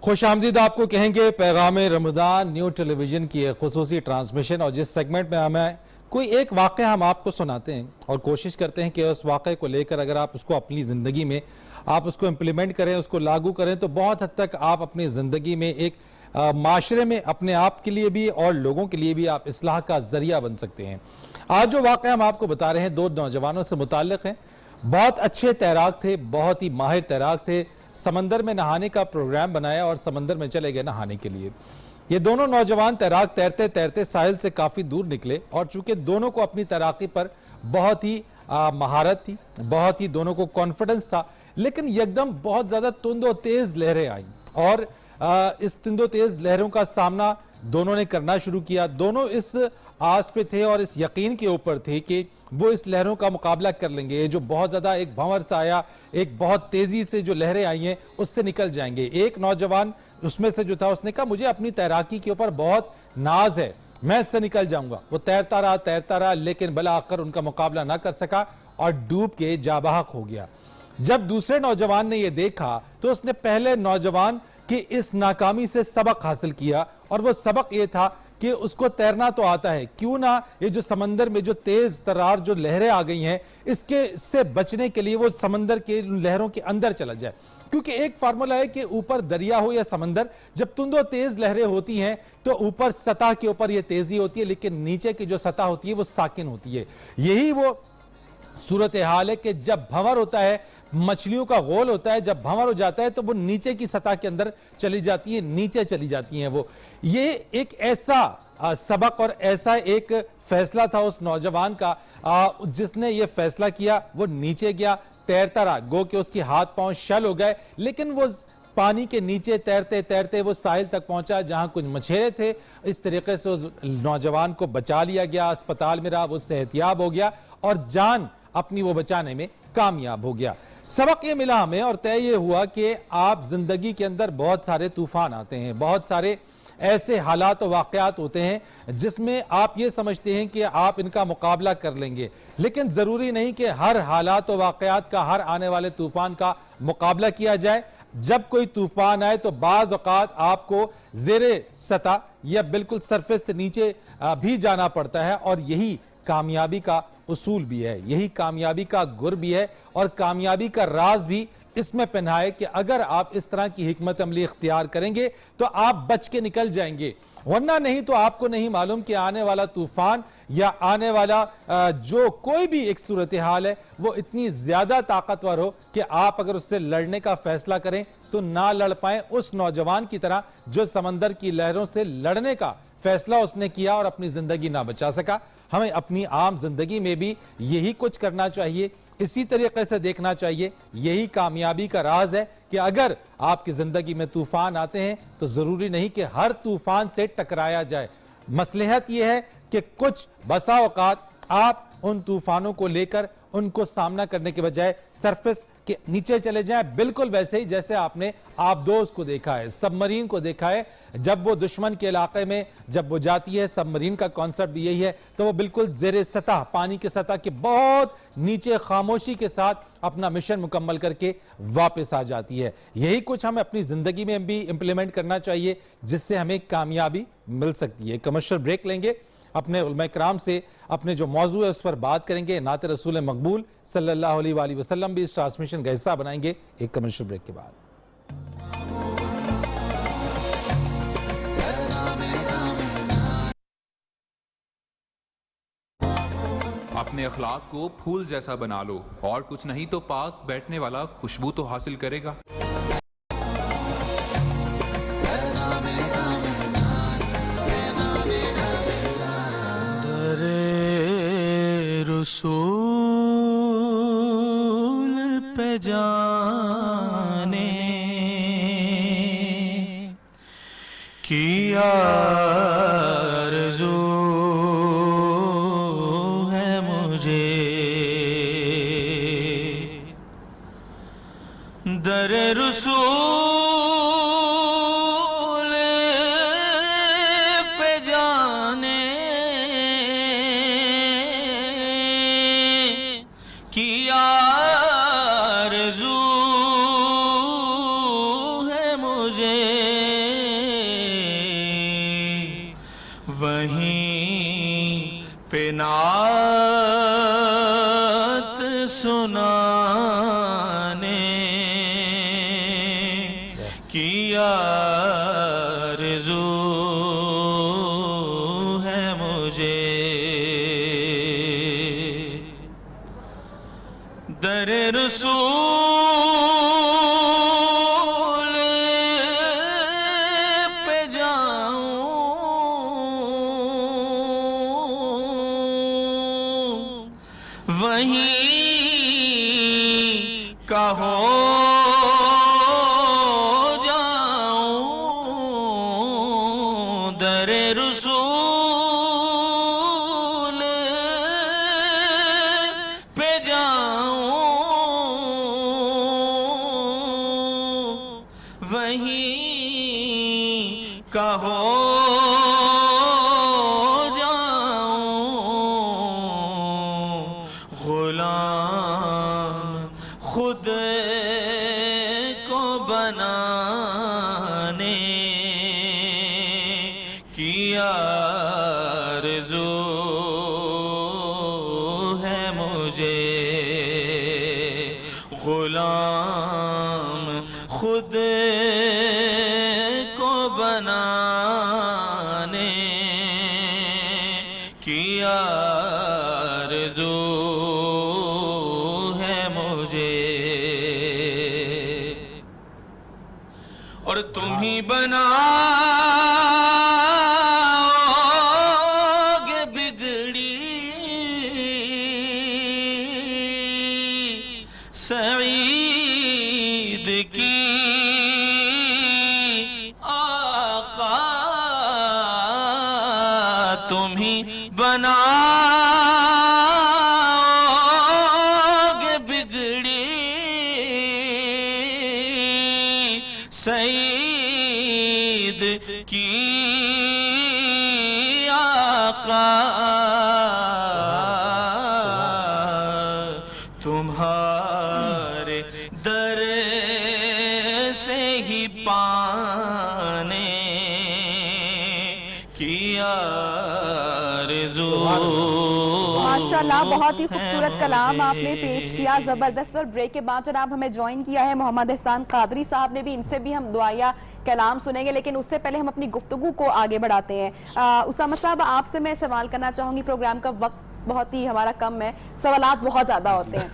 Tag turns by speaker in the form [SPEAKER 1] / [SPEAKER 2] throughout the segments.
[SPEAKER 1] خوش آمدید آپ کو کہیں گے پیغام رمضان نیو ٹیلی ویژن کی ایک خصوصی ٹرانسمیشن، اور جس سیگمنٹ میں ہمیں کوئی ایک واقعہ ہم آپ کو سناتے ہیں اور کوشش کرتے ہیں کہ اس واقعے کو لے کر اگر آپ اس کو اپنی زندگی میں آپ اس کو امپلیمنٹ کریں، اس کو لاگو کریں تو بہت حد تک آپ اپنی زندگی میں ایک معاشرے میں اپنے آپ کے لیے بھی اور لوگوں کے لیے بھی آپ اصلاح کا ذریعہ بن سکتے ہیں۔ آج جو واقعہ ہم آپ کو بتا رہے ہیں دو نوجوانوں سے متعلق ہیں۔ بہت اچھے تیراک تھے، بہت ہی ماہر تیراک تھے، سمندر میں نہانے کا پروگرام بنایا اور سمندر میں چلے گئے نہانے کے لیے۔ یہ دونوں نوجوان تیراک تیرتے تیرتے ساحل سے کافی دور نکلے، اور چونکہ دونوں کو اپنی تیراکی پر بہت ہی مہارت تھی، بہت ہی دونوں کو کانفیڈنس تھا، لیکن یکدم بہت زیادہ تند و تیز لہریں آئیں، اور اس تند و تیز لہروں کا سامنا دونوں نے کرنا شروع کیا۔ دونوں اس آس پہ تھے اور اس یقین کے اوپر تھے کہ وہ اس لہروں کا مقابلہ کر لیں گے۔ جو بہت زیادہ ایک بھنور سا آیا، ایک بہت تیزی سے جو لہریں آئی ہیں اس سے نکل جائیں گے۔ ایک نوجوان اس میں سے جو تھا اس نے کہا مجھے اپنی تیراکی کے اوپر بہت ناز ہے، میں اس سے نکل جاؤں گا۔ وہ تیرتا رہا لیکن بالآخر ان کا مقابلہ نہ کر سکا اور ڈوب کے جاں بحق ہو گیا۔ جب دوسرے نوجوان نے یہ دیکھا تو اس نے پہلے نوجوان کی اس ناکامی سے سبق حاصل کیا، اور وہ سبق یہ تھا کہ اس کو تیرنا تو آتا ہے، کیوں نہ یہ جو سمندر میں جو تیز ترار جو لہریں آ گئی ہیں اس سے بچنے کے لیے وہ سمندر کے لہروں کے اندر چلا جائے۔ کیونکہ ایک فارمولا ہے کہ اوپر دریا ہو یا سمندر، جب تند و تیز لہریں ہوتی ہیں تو اوپر سطح کے اوپر یہ تیزی ہوتی ہے، لیکن نیچے کی جو سطح ہوتی ہے وہ ساکن ہوتی ہے۔ یہی وہ صورتحال ہے کہ جب بھنور ہوتا ہے، مچھلیوں کا غول ہوتا ہے، جب بھنور ہو جاتا ہے تو وہ نیچے کی سطح کے اندر چلی جاتی ہے، نیچے چلی جاتی ہیں وہ۔ یہ ایک ایسا سبق اور ایسا ایک فیصلہ تھا اس نوجوان کا، جس نے یہ فیصلہ کیا۔ وہ نیچے گیا، تیرتا رہا، گو کہ اس کی ہاتھ پاؤں شل ہو گئے، لیکن وہ پانی کے نیچے تیرتے تیرتے وہ ساحل تک پہنچا جہاں کچھ مچھیرے تھے۔ اس طریقے سے اس نوجوان کو بچا لیا گیا، اسپتال میں رہا، وہ صحتیاب ہو گیا اور جان اپنی وہ بچانے میں کامیاب ہو گیا۔ سبق یہ ملا ہمیں اور طے یہ ہوا کہ آپ زندگی کے اندر بہت سارے طوفان آتے ہیں، بہت سارے ایسے حالات و واقعات ہوتے ہیں جس میں آپ یہ سمجھتے ہیں کہ آپ ان کا مقابلہ کر لیں گے، لیکن ضروری نہیں کہ ہر حالات و واقعات کا، ہر آنے والے طوفان کا مقابلہ کیا جائے۔ جب کوئی طوفان آئے تو بعض اوقات آپ کو زیر سطح یا بالکل سرفیس سے نیچے بھی جانا پڑتا ہے، اور یہی کامیابی کا اصول بھی ہے، یہی کامیابی کا گر بھی ہے، اور کامیابی کا راز بھی اس میں پنہا ہے کہ اگر آپ اس طرح کی حکمت عملی اختیار کریں گے تو آپ بچ کے نکل جائیں گے، ورنہ نہیں تو آپ کو نہیں معلوم کہ آنے والا طوفان یا آنے والا جو کوئی بھی ایک صورتحال ہے وہ اتنی زیادہ طاقتور ہو کہ آپ اگر اس سے لڑنے کا فیصلہ کریں تو نہ لڑ پائیں، اس نوجوان کی طرح جو سمندر کی لہروں سے لڑنے کا فیصلہ اس نے کیا اور اپنی زندگی نہ بچا سکا۔ ہمیں اپنی عام زندگی میں بھی یہی کچھ کرنا چاہیے، اسی طریقے سے دیکھنا چاہیے۔ یہی کامیابی کا راز ہے کہ اگر آپ کی زندگی میں طوفان آتے ہیں تو ضروری نہیں کہ ہر طوفان سے ٹکرایا جائے۔ مصلحت یہ ہے کہ کچھ بسا اوقات آپ ان طوفانوں کو لے کر ان کو سامنا کرنے کے بجائے سرفیس کے نیچے چلے جائیں، بالکل ویسے ہی جیسے آپ نے آبدوز کو دیکھا ہے، سب مرین کو دیکھا ہے۔ جب وہ دشمن کے علاقے میں جب وہ جاتی ہے، سب مرین کا کانسیپٹ بھی یہی ہے، تو وہ بالکل زیر سطح، پانی کے سطح کے بہت نیچے خاموشی کے ساتھ اپنا مشن مکمل کر کے واپس آ جاتی ہے۔ یہی کچھ ہمیں اپنی زندگی میں بھی امپلیمنٹ کرنا چاہیے جس سے ہمیں کامیابی مل سکتی ہے۔ کمرشل بریک لیں گے، اپنے علماء کرام سے اپنے جو موضوع ہے اس پر بات کریں گے، نعت رسول مقبول صلی اللہ علیہ وآلہ وسلم بھی اس ٹرانسمیشن کا حصہ بنائیں گے ایک کمرشل بریک کے بعد۔
[SPEAKER 2] اپنے اخلاق کو پھول جیسا بنا لو، اور کچھ نہیں تو پاس بیٹھنے والا خوشبو تو حاصل کرے گا۔
[SPEAKER 3] رسول پہ جانے کی آرزو ہے مجھے، در رسول پہ جانے کی آرزو ہے مجھے، در رسول پہ جاؤں وہیں کا ہو جاؤں در رسول پہ جاؤں وہیں کا ہو غلام خود کو بنانے کی آرزو ہے مجھے غلام خود کو بنانے کی آرزو اور تم ہی بناؤگے بگڑی سعید کی آقا تم ہی بناؤگے بگڑی سعید کی آقا تمہارے در سے ہی پانے کی آرزو
[SPEAKER 4] ماشاءاللہ بہت ہی خوبصورت کلام آپ نے پیش کیا، زبردست۔ اور بریک کے بعد جناب ہمیں جوائن کیا ہے محمد احسان قادری صاحب نے بھی، ان سے بھی ہم دعائیہ کلام سنیں گے، لیکن اس سے پہلے ہم اپنی گفتگو کو آگے بڑھاتے ہیں۔ اسامہ صاحب آپ سے میں سوال کرنا چاہوں گی، پروگرام کا وقت بہت ہی ہمارا کم ہے، سوالات بہت زیادہ ہوتے ہیں۔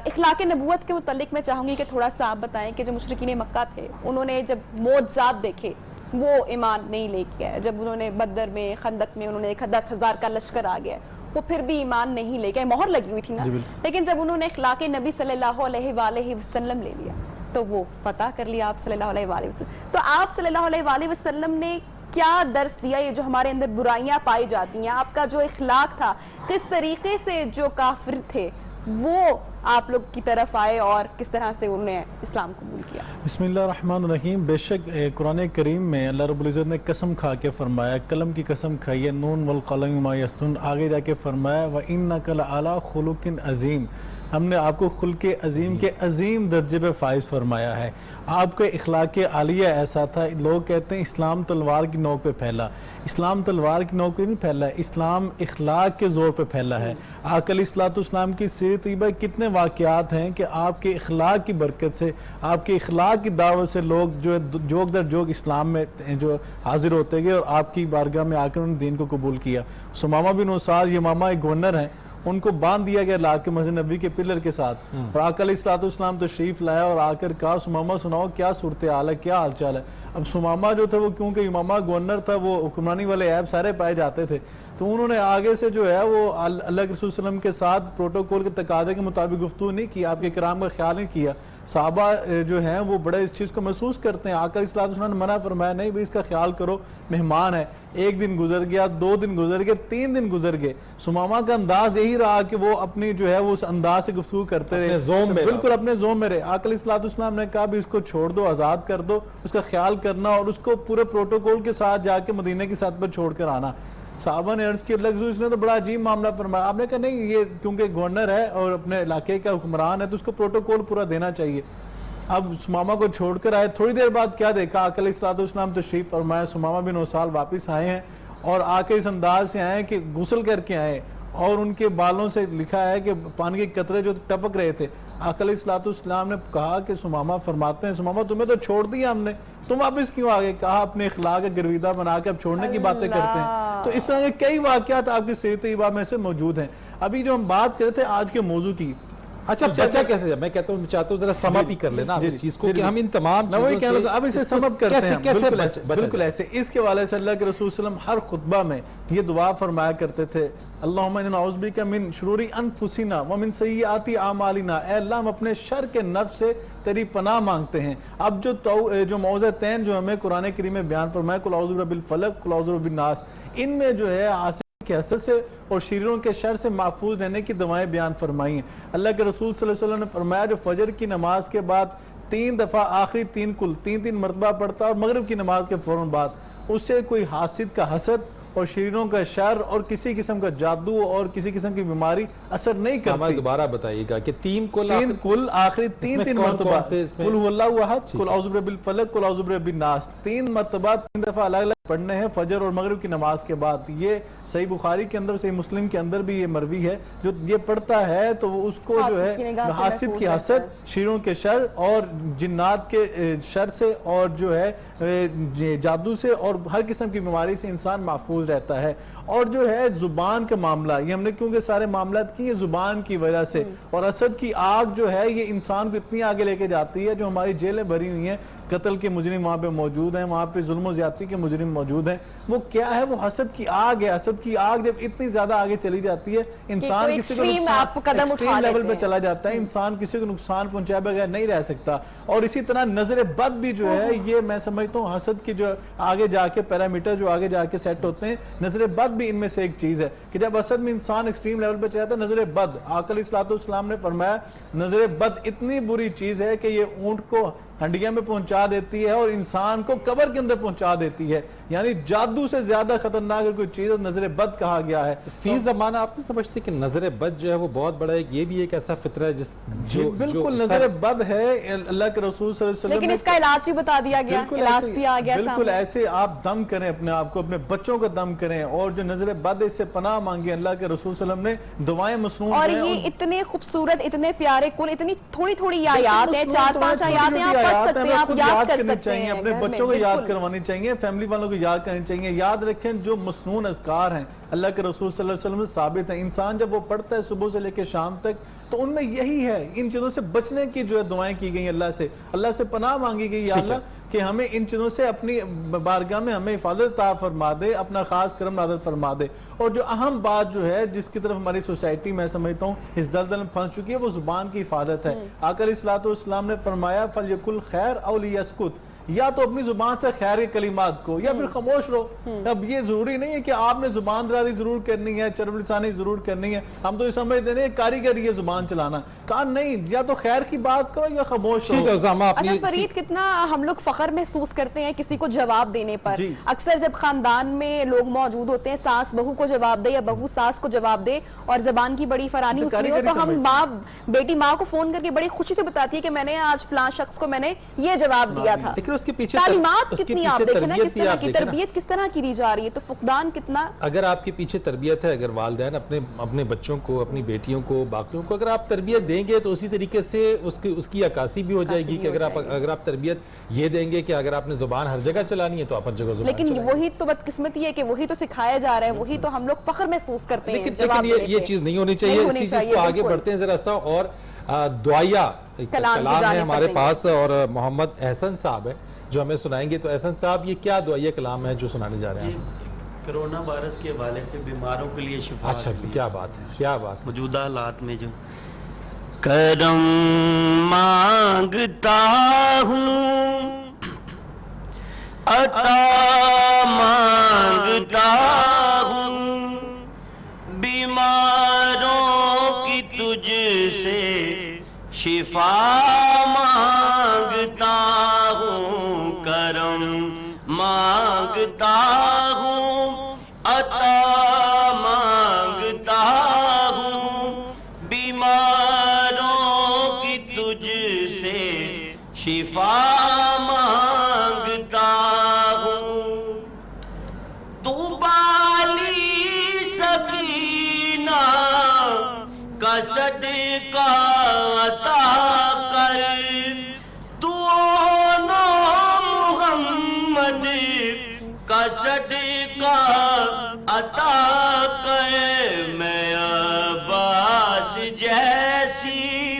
[SPEAKER 4] اخلاق نبوت کے متعلق میں چاہوں گی کہ تھوڑا سا آپ بتائیں کہ جو مشرکین مکہ تھے انہوں نے جب معجزات دیکھے وہ ایمان نہیں لے کے آئے، جب انہوں نے بدر میں خندق میں انہوں نے دیکھا 10,000 کا لشکر آ گیا وہ پھر بھی ایمان نہیں لے گئے، مہر لگی ہوئی تھی نا، لیکن جب انہوں نے اخلاق نبی صلی اللہ علیہ وآلہ وسلم لے لیا تو وہ فتح کر لیا آپ صلی اللہ علیہ وآلہ وسلم۔ تو آپ صلی اللہ علیہ وآلہ وسلم نے کیا درس دیا، یہ جو ہمارے اندر برائیاں پائی جاتی ہیں، آپ کا جو اخلاق تھا، کس طریقے سے جو کافر تھے وہ آپ لوگ کی طرف آئے اور کس طرح سے انہوں نے اسلام قبول کیا؟
[SPEAKER 5] بسم اللہ الرحمن الرحیم۔ بے شک قرآن کریم میں اللہ رب العزت نے قسم کھا کے فرمایا، قلم کی قسم کھائی ہے، نون والقلم ما یسطرون، آگے جا کے فرمایا وَإِنَّكَ لَعَلَىٰ خُلُقٍ عَظِيمٍ، ہم نے آپ کو خلق عظیم کے عظیم درجے پہ فائز فرمایا ہے۔ آپ کا اخلاق عالیہ ایسا تھا، لوگ کہتے ہیں اسلام تلوار کی نوک پہ پھیلا، اسلام تلوار کی نوک پہ نہیں پھیلا ہے، اسلام اخلاق کے زور پہ پھیلا ہے۔ آقا علیہ السلام کی سیرت طیبہ کتنے واقعات ہیں کہ آپ کے اخلاق کی برکت سے، آپ کے اخلاق کی دعوت سے لوگ جو ہے جوگ در جوگ اسلام میں جو حاضر ہوتے گئے اور آپ کی بارگاہ میں آ کر انہوں نے دین کو قبول کیا۔ سمامہ بن اسار، یہ ماما ایک گورنر ہیں، ان کو باندھ دیا گیا لا کے مسجد نبی کے پلر کے ساتھ، اور آقا علیہ السلام تشریف لایا اور آ کر کہا سمامہ سناؤ کیا صورتحال ہے، کیا حال چال ہے۔ اب سمامہ جو تھا وہ کیونکہ امامہ گورنر تھا، وہ حکمرانی والے عیب سارے پائے جاتے تھے، تو انہوں نے آگے سے جو ہے وہ اللہ کے رسول صلی اللہ علیہ وسلم کے ساتھ پروٹوکول کے تقاضے کے مطابق گفتگو نہیں کی، آپ کے کرام کا خیال نہیں کیا۔ صحابہ جو ہیں وہ بڑے اس چیز کو محسوس کرتے ہیں، آقا علیہ السلام نے منع فرمایا نہیں بھئی اس کا خیال کرو، مہمان ہے۔ ایک دن گزر گیا، 2 دن گزر گئے، 3 دن گزر گئے، سمامہ کا انداز یہی رہا کہ وہ اپنی جو ہے وہ اس انداز سے گفتگو کرتے رہے، بالکل اپنے زوم میں رہے۔ آقا علیہ السلام نے کہا بھی اس کو چھوڑ دو، آزاد کر دو، اس کا خیال کرنا اور اس کو پورے پروٹوکول کے ساتھ جا کے مدینہ کی سطح پر چھوڑ کر آنا۔ صحابہ نے عرض کی اللہ کے رسول اس نے تو بڑا عجیب معاملہ فرمایا، آپ نے کہا نہیں یہ کیونکہ گورنر ہے اور اپنے علاقے کا حکمران ہے تو اس کو پروٹوکول پورا دینا چاہیے۔ اب سمامہ کو چھوڑ کر آئے، تھوڑی دیر بعد کیا دیکھا، آقا علیہ السلام تشریف فرمایا، سمامہ بن اسال واپس آئے ہیں اور آ کے اس انداز سے آئے کہ غسل کر کے آئے اور ان کے بالوں سے لکھا ہے کہ پانی کے قطرے جو ٹپک رہے تھے۔ آقا علیہ السلام نے کہا کہ سمامہ فرماتے ہیں سمامہ تمہیں تو چھوڑ دیا ہم نے، تم واپس کیوں آگے؟ کہا اپنے اخلاق کا گرویدہ بنا کے اب چھوڑنے کی باتیں کرتے ہیں۔ تو اس طرح کے کئی واقعات آپ کی سیرت طیبہ میں سے موجود ہیں۔ ابھی جو ہم بات کر رہے تھے آج کے موضوع کی،
[SPEAKER 1] اچھا بچہ کیسے، میں کہتا ہوں چاہتا ہوں ذرا سم اپ ہی کر لینا آپ اس چیز کو کہ ہم ان تمام
[SPEAKER 5] میں وہی
[SPEAKER 1] چیزوں
[SPEAKER 5] کہہ
[SPEAKER 1] سے
[SPEAKER 5] لگا اب اسے سم اپ کرتے ہیں بالکل ایسے اس کے والے سے اللہ کے رسول صلی اللہ علیہ وسلم ہر خطبہ میں یہ دعا فرمایا کرتے تھے، اللہم انا نعوذ بک من شرور انفسنا ومن سیئات اعمالنا، اے اللہ ہم اپنے شر کے نفس سے تیری پناہ مانگتے ہیں۔ اب جو موعظتین جو ہمیں قرآن کریم میں بیان فرمایا، قل اعوذ برب الفلق قل اعوذ برب الناس، ان میں جو ہے آسمان کے حسد سے اور شریروں کے شر سے محفوظ رہنے کی دعائیں بیان فرمائی ہیں۔ اللہ کے رسول صلی اللہ علیہ وسلم نے فرمایا جو فجر کی نماز کے بعد 3 دفعہ آخری 3 مرتبہ پڑھتا اور مغرب کی نماز کے فوراً بعد، اس سے کوئی حاسد کا حسد اور شریروں کا شر اور کسی قسم کا جادو اور کسی قسم کی بیماری اثر نہیں کرتی۔
[SPEAKER 1] دوبارہ بتائیے گا کہ 3
[SPEAKER 5] کل آخری 3 مرتبہ قل هو اللہ احد قل اعوذ برب الفلق قل اعوذ برب الناس، 3 مرتبہ 3 دفعہ الگ الگ پڑھنے ہیں فجر اور مغرب کی نماز کے بعد۔ یہ صحیح بخاری کے اندر صحیح مسلم کے اندر بھی یہ مروی ہے، جو یہ پڑھتا ہے تو اس کو جو ہے حاسد کی حسد، شیروں کے شر اور جنات کے شر سے اور جو ہے جادو سے اور ہر قسم کی بیماری سے انسان محفوظ رہتا ہے۔ اور جو ہے زبان کا معاملہ، یہ ہم نے کیونکہ سارے معاملات کی زبان کی وجہ سے، اور حسد کی آگ جو ہے یہ انسان کو اتنی آگے لے کے جاتی ہے، جو ہماری جیلیں بھری ہوئی ہیں، قتل کے مجرم وہاں پہ موجود ہیں، وہاں پہ ظلم و زیادتی کے مجرم موجود ہیں، وہ کیا ہے؟ وہ حسد کی آگ ہے۔ حسد کی آگ جب اتنی زیادہ آگے چلی جاتی ہے، انسان کسی کو ایکسٹریم لیول پہ چلا جاتا ہے، انسان کسی کو نقصان پہنچائے بغیر نہیں رہ سکتا۔ اور اسی طرح نظر بد بھی جو ہے یہ میں سمجھتا ہوں حسد کی جو آگے جا کے پیرامیٹر جو آگے جا کے سیٹ ہوتے ہیں، نظر بد بھی ان میں سے ایک چیز ہے کہ جب حسد میں انسان ایکسٹریم لیول پہ چلا جاتا ہے، نظر بد، آقا علیہ السلام نے فرمایا نظر بد اتنی بری چیز ہے کہ یہ اونٹ کو ہنڈیاں میں پہنچا دیتی ہے اور انسان کو قبر کے اندر پہنچا دیتی ہے، یعنی جادو سے زیادہ خطرناک کوئی چیز اور نظر بد کہا گیا ہے۔
[SPEAKER 1] فی زمانہ آپ نہیں سمجھتے کہ نظر بد جو ہے وہ بہت بڑا ہے، یہ بھی ایک ایسا فطرہ ہے جو
[SPEAKER 5] بالکل نظر بد ہے، اللہ کے رسول صلی اللہ علیہ وسلم
[SPEAKER 4] لیکن اس کا علاج بھی بتا دیا گیا، علاج بھی آ گیا سامنے۔
[SPEAKER 5] بالکل ایسے آپ دم کریں اپنے آپ کو، اپنے بچوں کا دم کریں، اور جو نظر بد ہے اس سے پناہ مانگیں۔ اللہ کے رسول صلی اللہ علیہ وسلم نے دعائیں مسنون
[SPEAKER 4] اور یہ اتنے خوبصورت، اتنے پیارے، کل اتنی تھوڑی تھوڑی آیات ہیں، 4-5 آیات ہیں، آپ پڑھ سکتے ہیں، آپ یاد کر سکتے ہیں،
[SPEAKER 5] اپنے بچوں کو یاد کروانی چاہیے، فیملی والوں کو یاد کرنی چاہیے۔ یاد رکھیں جو مسنون اذکار ہیں اللہ کے رسول صلی اللہ علیہ وسلم سے ثابت ہیں، انسان جب وہ پڑھتا ہے صبح سے لے کے شام تک تو ان میں یہی ہے، ان چیزوں سے بچنے کی جو ہے دعائیں کی گئی اللہ سے پناہ مانگی گئی، یا اللہ کہ ہمیں ان چیزوں سے اپنی بارگاہ میں ہمیں حفاظت عطا فرما دے، اپنا خاص کرم نازل فرما دے۔ اور جو اہم بات جو ہے جس کی طرف ہماری سوسائٹی میں سمجھتا ہوں اس دلدل میں پھنس چکی ہے، وہ زبان کی حفاظت ہے۔ آقا علیہ السلام نے فرمایا فَلْيَقُلْ خَيْرٌ أَوْ لِيَسْكُتْ، یا تو اپنی زبان سے خیر کے کلمات کو یا پھر خاموش رہو۔ اب یہ ضروری نہیں ہے کہ آپ نے زبان درازی ضرور کرنی ہے، چرب لسانی ضرور کرنی ہے، ہم تو یہ سمجھتے ہیں کاریگر یہ زبان چلانا، کہا نہیں، یا تو خیر کی بات کرو یا خاموش رہو۔
[SPEAKER 4] اچھا فرید، کتنا ہم لوگ فخر محسوس کرتے ہیں کسی کو جواب دینے پر۔ اکثر جب خاندان میں لوگ موجود ہوتے ہیں، ساس بہو کو جواب دے یا بہو ساس کو جواب دے اور زبان کی بڑی فرانی اس میں ہو، تو ہم بیٹی ماں کو فون کر کے بڑی خوشی سے بتاتی ہے کہ میں نے آج فلاں شخص کو میں نے یہ جواب دیا تھا۔ تعلیمات کتنی آپ دیکھیں نا، کس طرح کی تربیت کس طرح کی دی جا رہی ہے، تو فقدان کتنا۔
[SPEAKER 1] اگر آپ کے پیچھے تربیت ہے، اگر والدین اپنے بچوں کو، اپنی بیٹیوں کو، باقیوں کو اگر آپ تربیت دیں گے تو اسی طریقے سے اس کی عکاسی بھی ہو جائے گی کہ اگر آپ تربیت یہ دیں گے کہ اگر آپ نے زبان ہر جگہ چلانی ہے تو آپ ہر جگہ زبان
[SPEAKER 4] لیکن وہی تو بدقسمتی ہے کہ وہی تو سکھایا جا رہا ہے، وہی تو ہم لوگ فخر محسوس کرتے ہیں۔
[SPEAKER 1] لیکن یہ چیز نہیں ہونی چاہیے، اسی چیز کو آگے بڑھتے ہیں ذرا سا، اور دعائیہ کلام ہے ہمارے پاس اور محمد احسن صاحب ہے جو ہمیں سنائیں گے۔ تو احسن صاحب یہ کیا دعائیہ کلام ہے جو سنانے جا رہے ہیں؟
[SPEAKER 6] کرونا وائرس کے حوالے سے بیماروں کے لیے شفا۔
[SPEAKER 1] اچھا، کیا بات ہے، کیا بات۔
[SPEAKER 6] موجودہ حالات میں جو
[SPEAKER 3] کرم مانگتا ہوں، عطا مانگتا ہوں، بیماروں کی تجھ سے شفا مانگتا ہوں، کرم مانگتا ہوں، عطا مانگتا ہوں، بیماروں کی تجھ سے شفا مانگتا ہوں۔ تو بالی سکینہ کا صدقہ عطا کر، تو محمد کا صدقہ عطا کر، میں عباس جیسی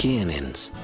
[SPEAKER 7] KNNs,